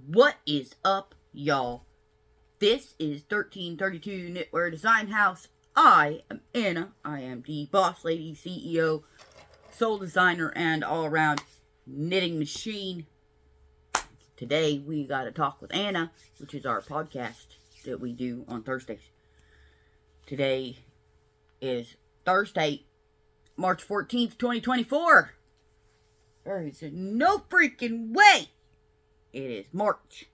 What is up, y'all? This is 1332 Knitwear Design House. I am Anna. I am the boss lady, CEO, soul designer, and all-around knitting machine. Today, we got to talk with Anna, which is our podcast that we do on Thursdays. Today is Thursday, March 14th, 2024. There is no freaking way it is March.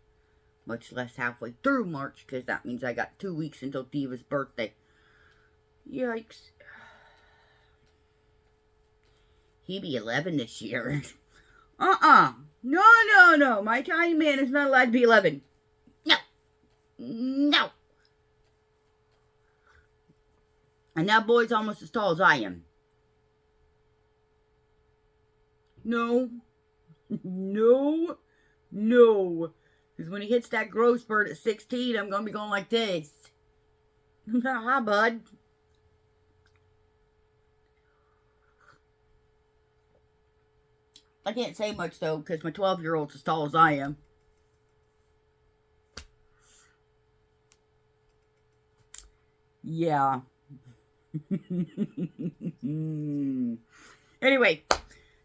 Much less halfway through March, because that means I got 2 weeks until Diva's birthday. Yikes. He be 11 this year. No. My tiny man is not allowed to be 11. No. And that boy's almost as tall as I am. No. Because when he hits that growth spurt at 16, I'm going to be going like this. Hi, bud. I can't say much, though, because my 12-year-old's as tall as I am. Yeah. Anyway,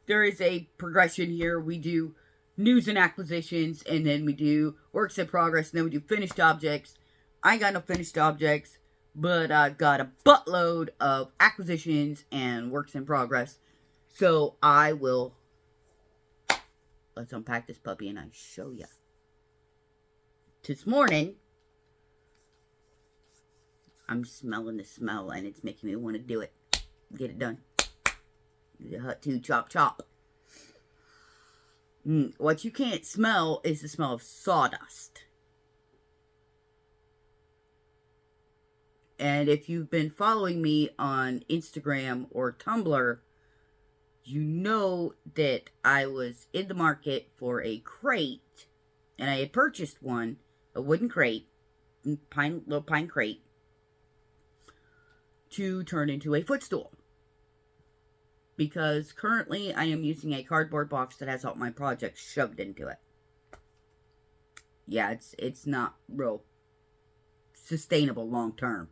there is a progression here. We do news and acquisitions, and then we do works in progress, and then we do finished objects. I ain't got no finished objects, but I've got a buttload of acquisitions and works in progress. So I will, let's unpack this puppy and I show ya. This morning, I'm smelling the smell and it's making me want to do it. Get it done. The hut to chop. What you can't smell is the smell of sawdust. And if you've been following me on Instagram or Tumblr, you know that I was in the market for a crate. And I had purchased one, a wooden crate, little pine crate, to turn into a footstool. Because currently I am using a cardboard box that has all my projects shoved into it. Yeah, it's not real sustainable long term.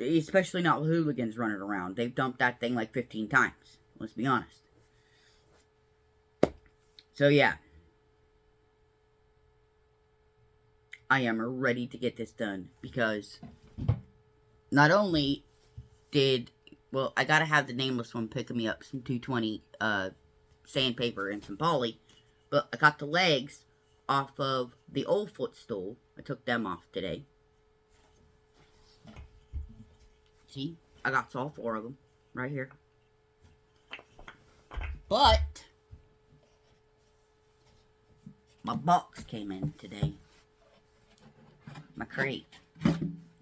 Especially not with hooligans running around. They've dumped that thing like 15 times. Let's be honest. So yeah. I am ready to get this done. Because not only did... Well, I gotta have the nameless one picking me up some 220 sandpaper and some poly. But I got the legs off of the old footstool. I took them off today. See? I got all 4 of them right here. But my box came in today. My crate.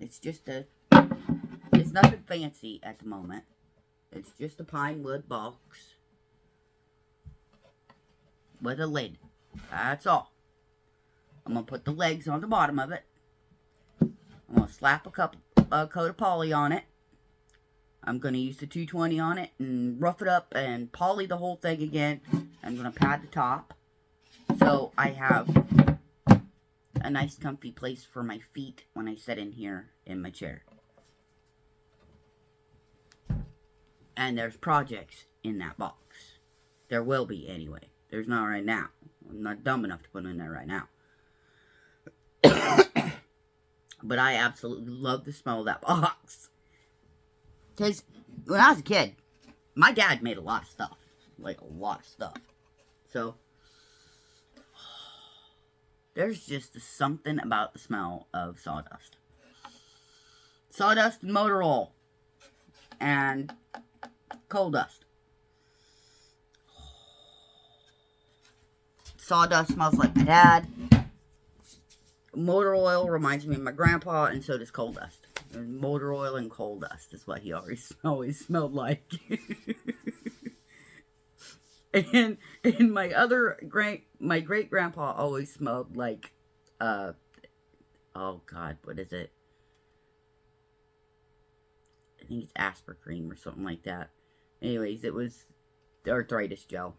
It's just a... It's nothing fancy at the moment. It's just a pine wood box with a lid. That's all. I'm going to put the legs on the bottom of it. I'm going to slap a coat of poly on it. I'm going to use the 220 on it and rough it up and poly the whole thing again. I'm going to pad the top so I have a nice comfy place for my feet when I sit in here in my chair. And there's projects in that box. There will be, anyway. There's not right now. I'm not dumb enough to put in there right now. But I absolutely love the smell of that box. Because when I was a kid, my dad made a lot of stuff. Like, a lot of stuff. So, there's just something about the smell of sawdust. Sawdust and motor oil. And coal dust. Sawdust smells like my dad. Motor oil reminds me of my grandpa, and so does coal dust. And motor oil and coal dust is what he always smelled like. and my great grandpa always smelled like oh god, what is it? I think it's aspartame or something like that. Anyways, it was the arthritis gel.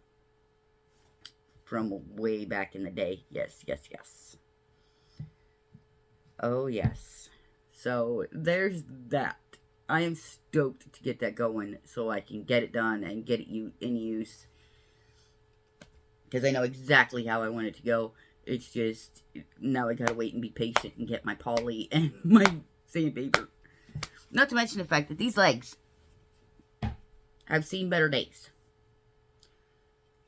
from way back in the day. Yes, yes, yes. Oh, yes. So, there's that. I am stoked to get that going so I can get it done and get it in use. Because I know exactly how I want it to go. It's just, now I gotta wait and be patient and get my poly and my sandpaper. Not to mention the fact that these legs have seen better days.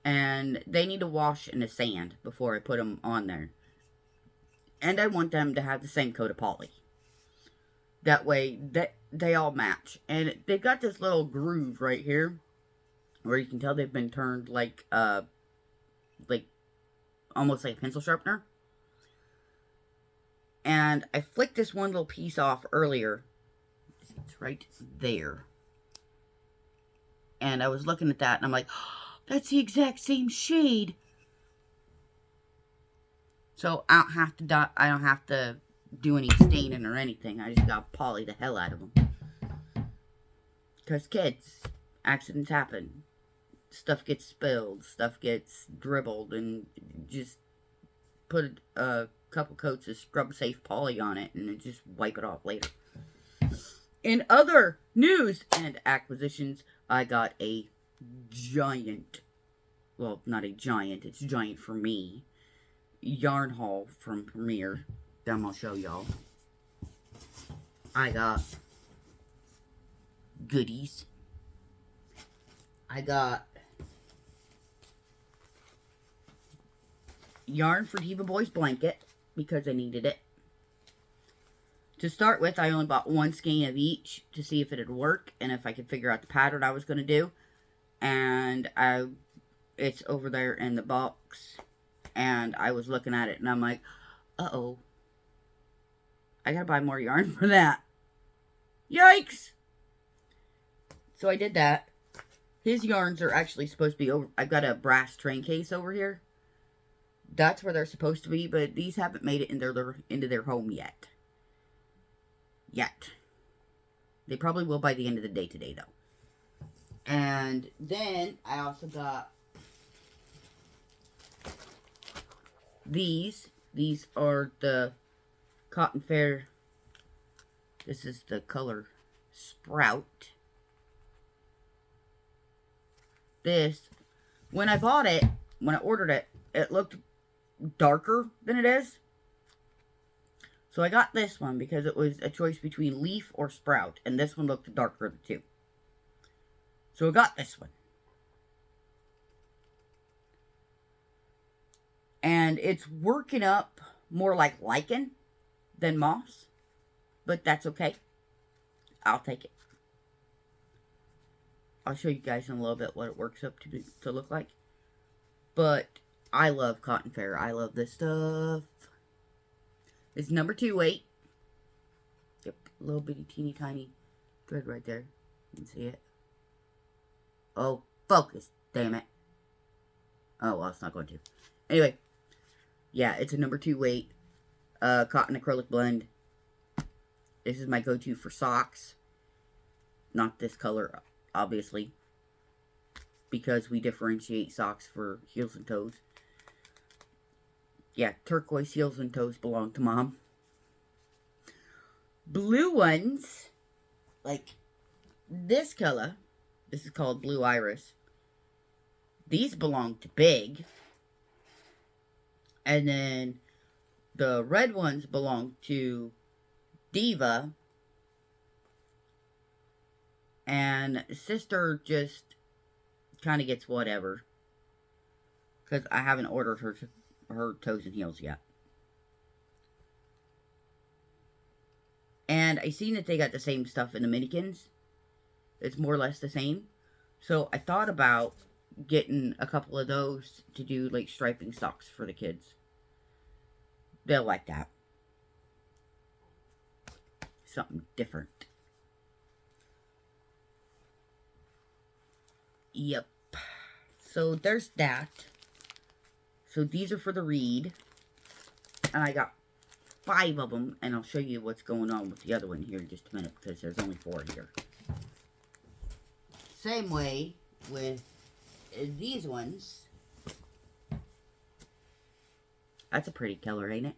And they need to wash in the sand before I put them on there. And I want them to have the same coat of poly. That way, they all match. And they've got this little groove right here, where you can tell they've been turned like almost like a pencil sharpener. And I flicked this one little piece off earlier. It's right there. And I was looking at that, and I'm like, oh, that's the exact same shade. So I don't have to do any staining or anything. I just gotta poly the hell out of them. Because kids, accidents happen. Stuff gets spilled. Stuff gets dribbled. And just put a couple coats of scrub-safe poly on it and then just wipe it off later. In other news and acquisitions, I got a giant, well, not a giant, it's giant for me, yarn haul from Premier. Then I'll show y'all. I got goodies. I got yarn for Diva Boy's blanket because I needed it. To start with, I only bought one skein of each to see if it'd work and if I could figure out the pattern I was going to do. And it's over there in the box. And I was looking at it and I'm like, uh-oh. I gotta buy more yarn for that. Yikes! So I did that. His yarns are actually supposed to be over. I've got a brass train case over here. That's where they're supposed to be, but these haven't made it into their home yet. They probably will by the end of the day today, though. And then I also got these. These are the Cotton Fair. This is the color Sprout. This, when I bought it, when I ordered it, it looked darker than it is. So I got this one because it was a choice between Leaf or Sprout. And this one looked darker of the two. So I got this one. And it's working up more like lichen than moss. But that's okay. I'll take it. I'll show you guys in a little bit what it works up to look like. But I love Cotton Fair. I love this stuff. It's number 2 weight. Yep, little bitty teeny tiny thread right there. You can see it. Oh, focus, damn it. Oh, well, it's not going to. Anyway, yeah, it's a number 2 weight cotton acrylic blend. This is my go-to for socks. Not this color, obviously, because we differentiate socks for heels and toes. Yeah, turquoise heels and toes belong to Mom. Blue ones, like this color, this is called Blue Iris. These belong to Big. And then the red ones belong to Diva. And Sister just kind of gets whatever. Because I haven't ordered her toes and heels yet. And I seen that they got the same stuff in the Minikins. It's more or less the same. So I thought about getting a couple of those to do like striping socks for the kids. They'll like that. Something different. Yep. So there's that. So these are for the reed. And I got 5 of them. And I'll show you what's going on with the other one here in just a minute. Because there's only 4 here. Same way with these ones. That's a pretty color, ain't it?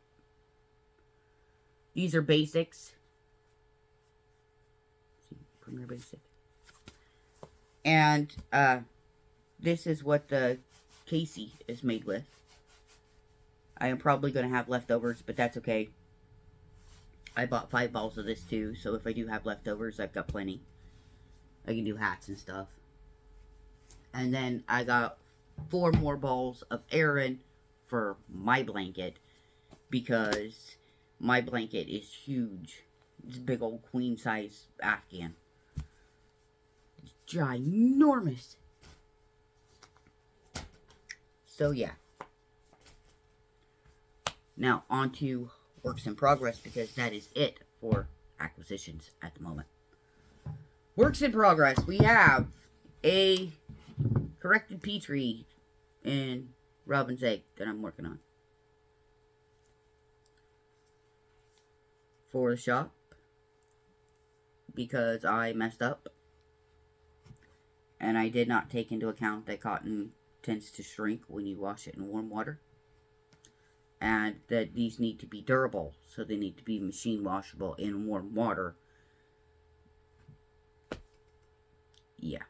These are basics. Premier basic. And, this is what the Casey is made with. I am probably going to have leftovers, but that's okay. I bought 5 balls of this too, so if I do have leftovers, I've got plenty. I can do hats and stuff. And then I got 4 more balls of Aran for my blanket, because my blanket is huge. It's a big old queen size Afghan. It's ginormous. So yeah. Now on to works in progress, because that is it for acquisitions at the moment. Works in progress. We have a corrected Petrie in Robin's Egg that I'm working on for the shop, because I messed up and I did not take into account that cotton tends to shrink when you wash it in warm water, and that these need to be durable, so they need to be machine washable in warm water. Yeah.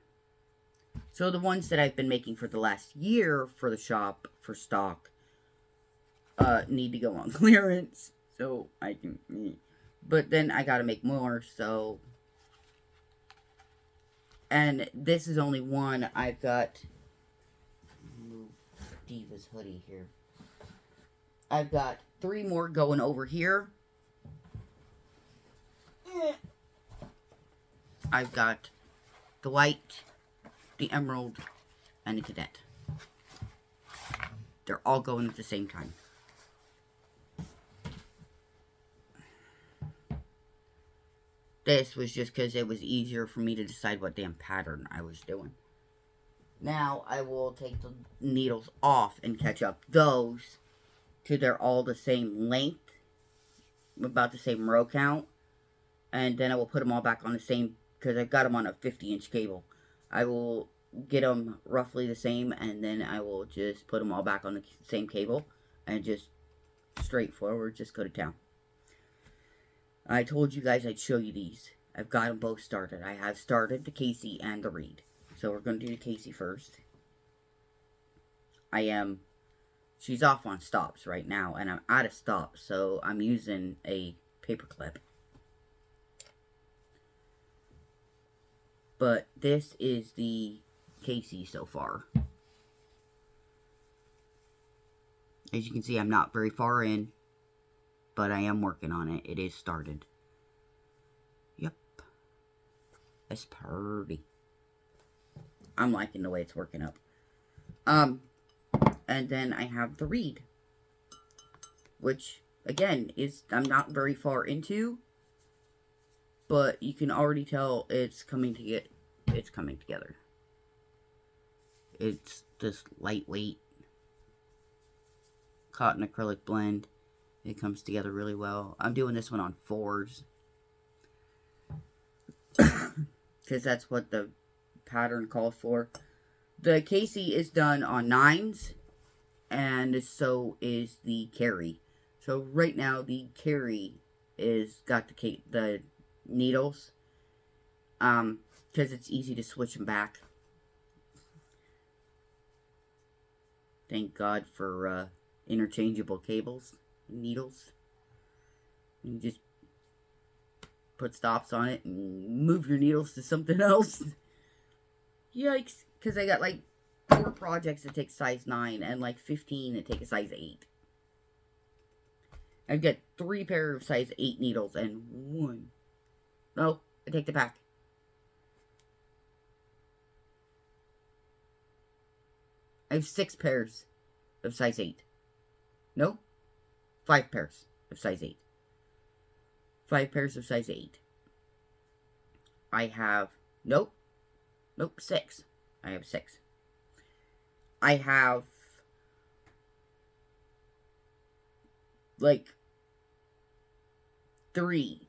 So the ones that I've been making for the last year for the shop for stock need to go on clearance, so I can. But then I gotta make more, so. And this is only one. I've got. Move Diva's hoodie here. I've got 3 more going over here. I've got the white, the emerald, and the cadet. They're all going at the same time. This was just because it was easier for me to decide what damn pattern I was doing. Now I will take the needles off and catch up those till they're all the same length, about the same row count, and then I will put them all back on the same, because I've got them on a 50-inch cable. I will get them roughly the same, and then I will just put them all back on the same cable, and just straightforward, just go to town. I told you guys I'd show you these. I've got them both started. I have started the Casey and the Reed. So we're going to do the Casey first. She's off on stops right now, and I'm out of stops, so I'm using a paper clip. But this is the Casey so far. As you can see, I'm not very far in, but I am working on it. It is started. Yep. It's pretty. I'm liking the way it's working up. And then I have the Reed, which, again, I'm not very far into, but you can already tell it's coming together. It's this lightweight cotton acrylic blend. It comes together really well. I'm doing this one on 4s, because that's what the pattern calls for. The Casey is done on 9s, and so is the carry. So right now the carry is got the needles, because it's easy to switch them back. Thank God for interchangeable cables and needles. You just put stops on it and move your needles to something else. Yikes. Because I got like 4 projects that take size 9 and like 15 that take a size 8. I've got 3 pair of size 8 needles and 1. No, I take it back. I have 6 pairs of size 8. No, 5 pairs of size 8. 5 pairs of size 8. I have, nope, 6. I have 6. I have, like, 3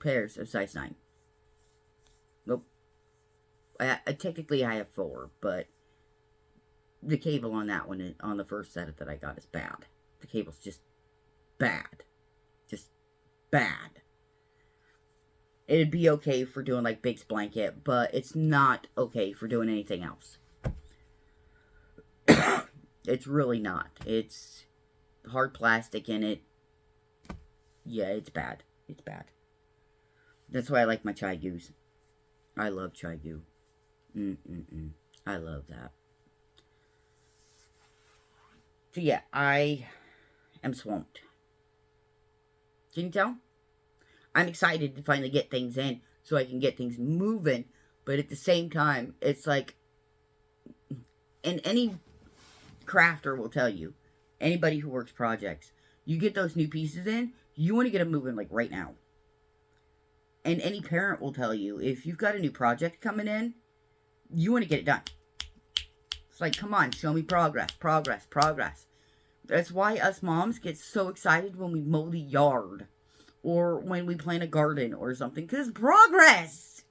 pairs of size 9. Nope. Technically I have 4, but the cable on that one, on the first set that I got, is bad. The cable's just bad. Just bad. It'd be okay for doing like Big's blanket, but it's not okay for doing anything else. It's really not. It's hard plastic in it. Yeah, it's bad. It's bad. That's why I like my chai goos. I love chai goo. I love that. So yeah, I am swamped. Can you tell? I'm excited to finally get things in so I can get things moving. But at the same time, it's like, and any crafter will tell you, anybody who works projects, you get those new pieces in, you want to get them moving like right now. And any parent will tell you, if you've got a new project coming in, you want to get it done. It's like, come on, show me progress, progress, progress. That's why us moms get so excited when we mow the yard. Or when we plant a garden or something. Because progress!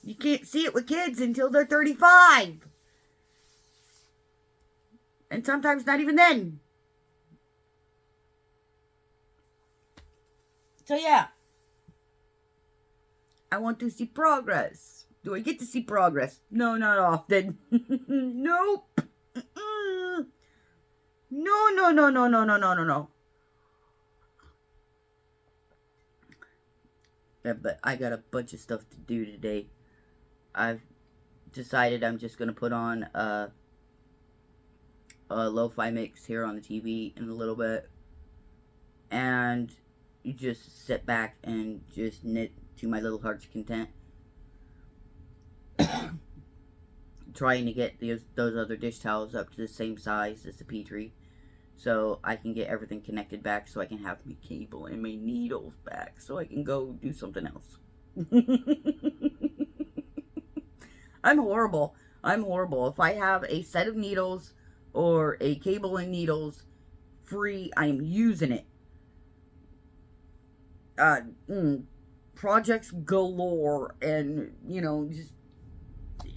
You can't see it with kids until they're 35. And sometimes not even then. So yeah. I want to see progress. Do I get to see progress? No, not often. Nope. No. Yeah, but I got a bunch of stuff to do today. I've decided I'm just going to put on a lo-fi mix here on the TV in a little bit. And you just sit back and just knit to my little heart's content. Trying to get those other dish towels up to the same size as the Petri. So I can get everything connected back so I can have my cable and my needles back so I can go do something else. I'm horrible. If I have a set of needles or a cable and needles free, I'm using it. Projects galore, and, you know, just,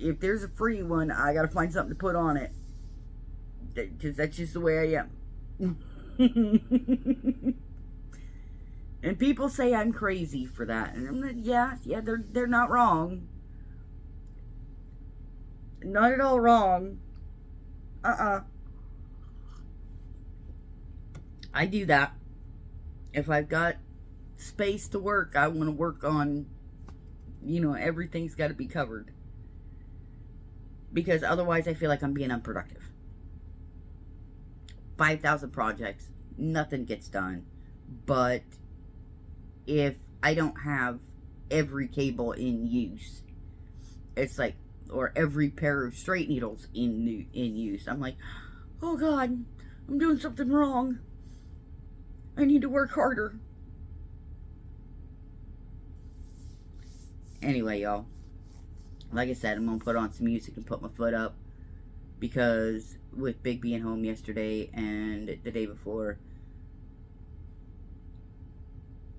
if there's a free one, I gotta find something to put on it. Because that's just the way I am. And people say I'm crazy for that, and I'm like, yeah, they're not wrong. Not at all wrong. I do that. If I've got space to work, I want to work on, you know, everything's got to be covered. Because otherwise I feel like I'm being unproductive. 5,000 projects, nothing gets done. But if I don't have every cable in use, it's like, or every pair of straight needles in use, I'm like, oh God, I'm doing something wrong. I need to work harder. Anyway, y'all, like I said, I'm going to put on some music and put my foot up. Because with Big being home yesterday and the day before,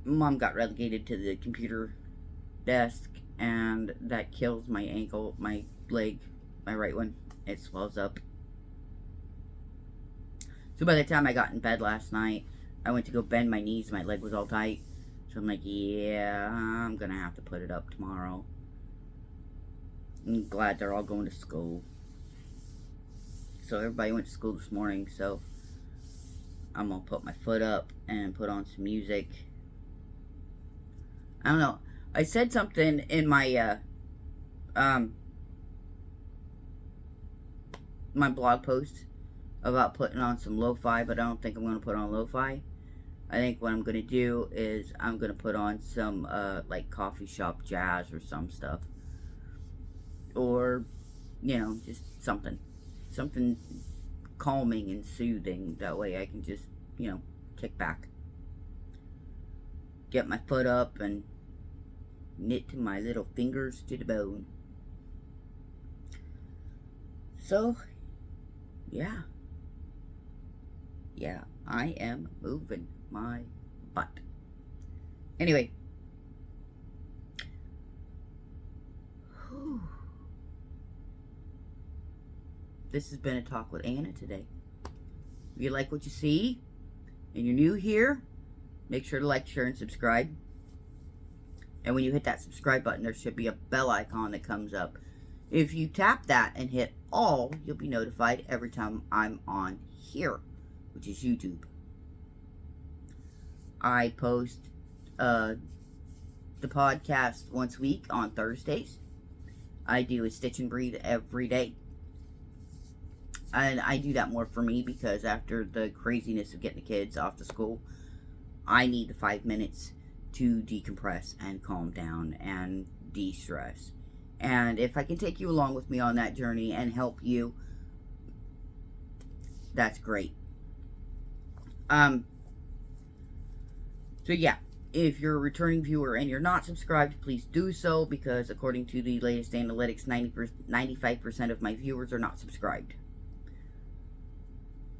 Mom got relegated to the computer desk, and that kills my ankle, my leg, my right one. It swells up. So by the time I got in bed last night, I went to go bend my knees, my leg was all tight. So I'm like, yeah, I'm gonna have to put it up tomorrow. I'm glad they're all going to school. So everybody went to school this morning, so I'm gonna put my foot up and put on some music. I don't know. I said something in my my blog post about putting on some lo-fi, but I don't think I'm gonna put on lo-fi. I think what I'm gonna do is I'm gonna put on some like coffee shop jazz or some stuff, or you know, just something calming and soothing. That way I can just, you know, kick back, get my foot up and knit to my little fingers to the bone. So yeah, I am moving my butt. Anyway, this has been a talk with Anna today. If you like what you see and you're new here, make sure to like, share, and subscribe. And when you hit that subscribe button, there should be a bell icon that comes up. If you tap that and hit all, you'll be notified every time I'm on here, which is YouTube. I post the podcast once a week on Thursdays. I do a stitch and breathe every day. And I do that more for me because after the craziness of getting the kids off to school, I need the 5 minutes to decompress and calm down and de-stress. And if I can take you along with me on that journey and help you, that's great. So yeah, if you're a returning viewer and you're not subscribed, please do so, because according to the latest analytics, 95% of my viewers are not subscribed.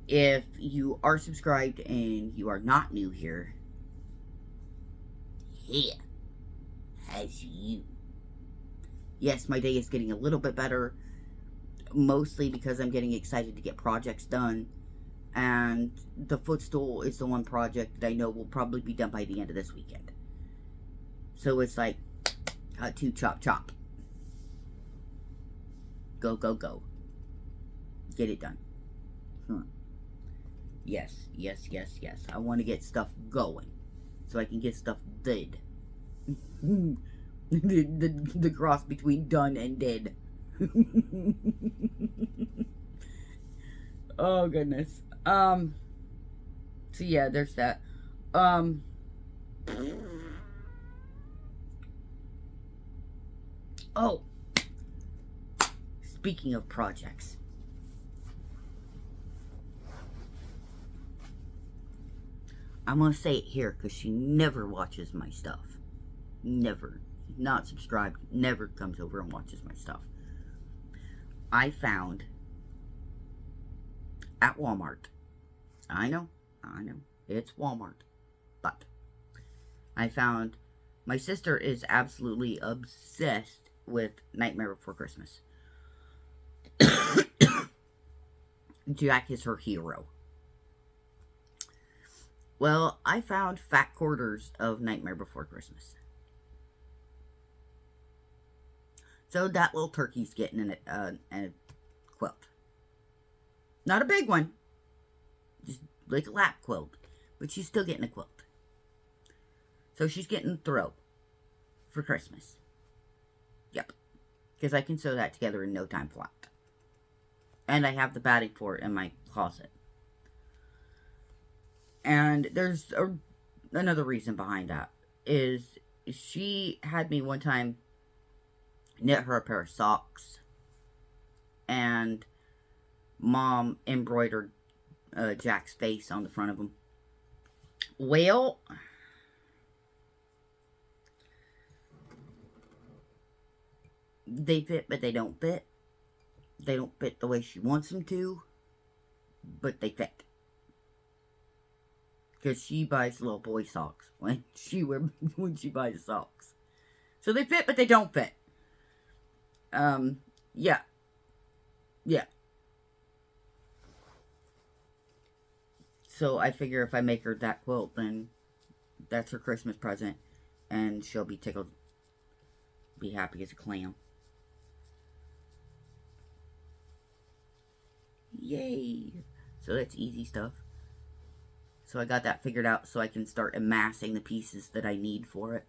If you are subscribed and you are not new here, here has you. Yes, my day is getting a little bit better, mostly because I'm getting excited to get projects done. And the footstool is the one project that I know will probably be done by the end of this weekend. So it's like, cut to chop chop. Go, go, go. Get it done. Yes, yes, yes, yes. I want to get stuff going so I can get stuff did. the cross between done and dead. Oh, goodness. So yeah, there's that. Oh, speaking of projects, I'm gonna say it here because she never watches my stuff. Never. She's not subscribed, never comes over and watches my stuff. I found at Walmart. I know, it's Walmart. But I found my sister is absolutely obsessed with Nightmare Before Christmas. Jack is her hero. Well, I found fat quarters of Nightmare Before Christmas. So that little turkey's getting a quilt. Not a big one. Just like a lap quilt. But she's still getting a quilt. So she's getting a throw for Christmas. Yep. Because I can sew that together in no time flat. And I have the batting for it in my closet. And there's another reason behind that. Is she had me one time knit her a pair of socks. And Mom embroidered Jack's face on the front of them. Well, they fit, but they don't fit. They don't fit the way she wants them to, but they fit. Because she buys little boy socks when she buys socks. So they fit, but they don't fit. Yeah. Yeah. So I figure if I make her that quilt, then that's her Christmas present. And she'll be tickled. Be happy as a clam. Yay! So that's easy stuff. So I got that figured out so I can start amassing the pieces that I need for it.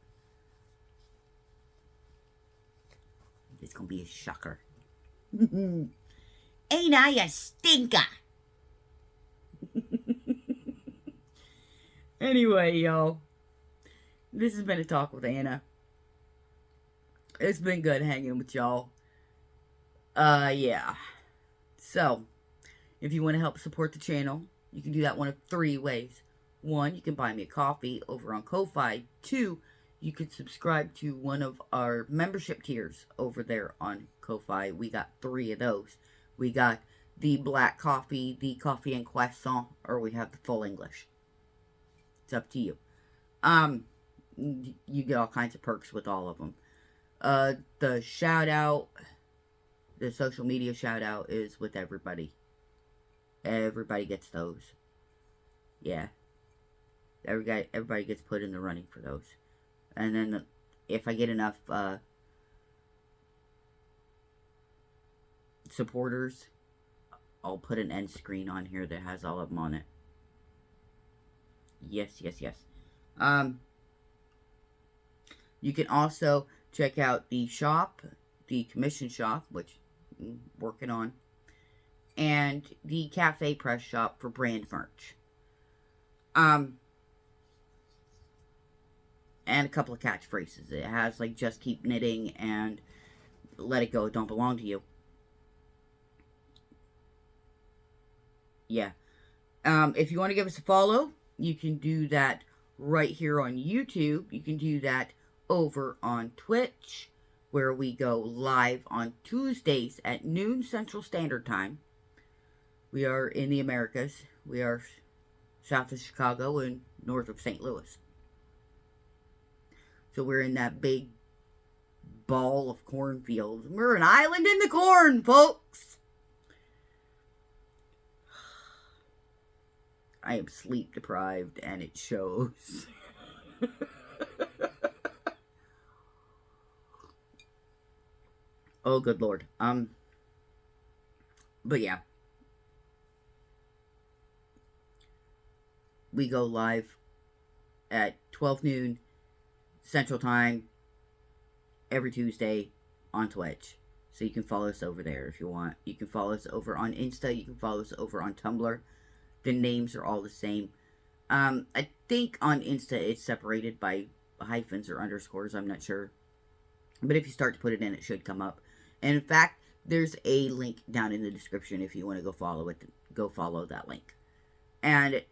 It's gonna be a shocker. Ain't I a stinker? Anyway, y'all. This has been a talk with Anna. It's been good hanging with y'all. Yeah. So, if you want to help support the channel, you can do that one of 3 ways. 1, you can buy me a coffee over on Ko-Fi. 2, you could subscribe to one of our membership tiers over there on Ko-Fi. We got 3 of those. We got the black coffee, the coffee and croissant, or we have the full English. It's up to you. You get all kinds of perks with all of them. The shout out, The social media shout out is with everybody. Everybody gets those. Yeah. Everybody gets put in the running for those. And then if I get enough supporters, I'll put an end screen on here that has all of them on it. Yes. You can also check out the shop, the commission shop, which I'm working on, and the Cafepress shop for brand merch. And a couple of catchphrases. It has like "just keep knitting" and "let it go, it don't belong to you." Yeah. If you want to give us a follow, you can do that right here on YouTube. You can do that over on Twitch, where we go live on Tuesdays at noon Central Standard Time. We are in the Americas. We are south of Chicago and north of St. Louis. So we're in that big ball of cornfields. We're an island in the corn, folks. I am sleep deprived, and it shows. Oh, good Lord. But yeah. We go live at 12 noon Central Time every Tuesday on Twitch. So you can follow us over there if you want. You can follow us over on Insta. You can follow us over on Tumblr. The names are all the same. I think on Insta it's separated by hyphens or underscores. I'm not sure. But if you start to put it in, it should come up. And in fact, there's a link down in the description if you want to go follow it. Go follow that link. And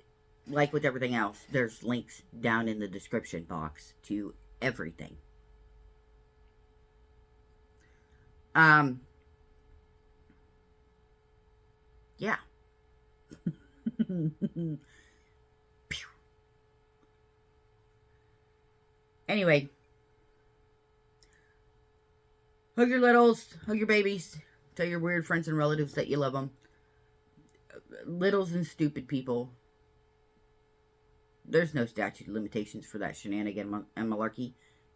like with everything else, there's links down in the description box to everything. Yeah. Anyway, hug your littles, hug your babies, tell your weird friends and relatives that you love them. Littles and stupid people. There's no statute of limitations for that shenanigan and malarkey.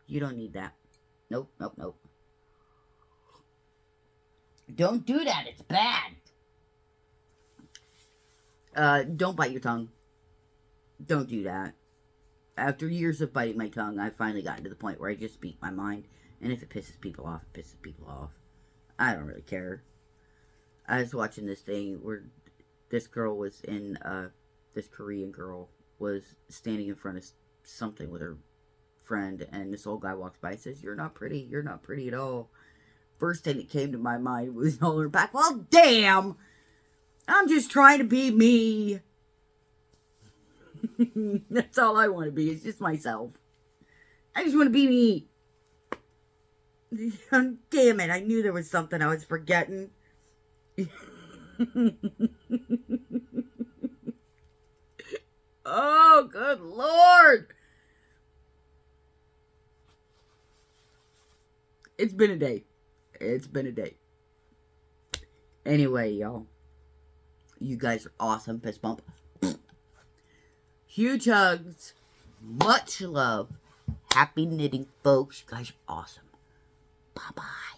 You don't need that. Nope. Don't do that. It's bad. Don't bite your tongue. Don't do that. After years of biting my tongue, I've finally gotten to the point where I just speak my mind. And if it pisses people off, it pisses people off. I don't really care. I was watching this thing where this girl was in, this Korean girl was standing in front of something with her friend. And this old guy walks by and says, "You're not pretty. You're not pretty at all." First thing that came to my mind was holding her back. Well, damn! I'm just trying to be me. That's all I want to be. It's just myself. I just want to be me. Damn it. I knew there was something I was forgetting. Oh, good Lord. It's been a day. It's been a day. Anyway, y'all. You guys are awesome. Fist bump. Huge hugs. Much love. Happy knitting, folks. You guys are awesome. Bye-bye.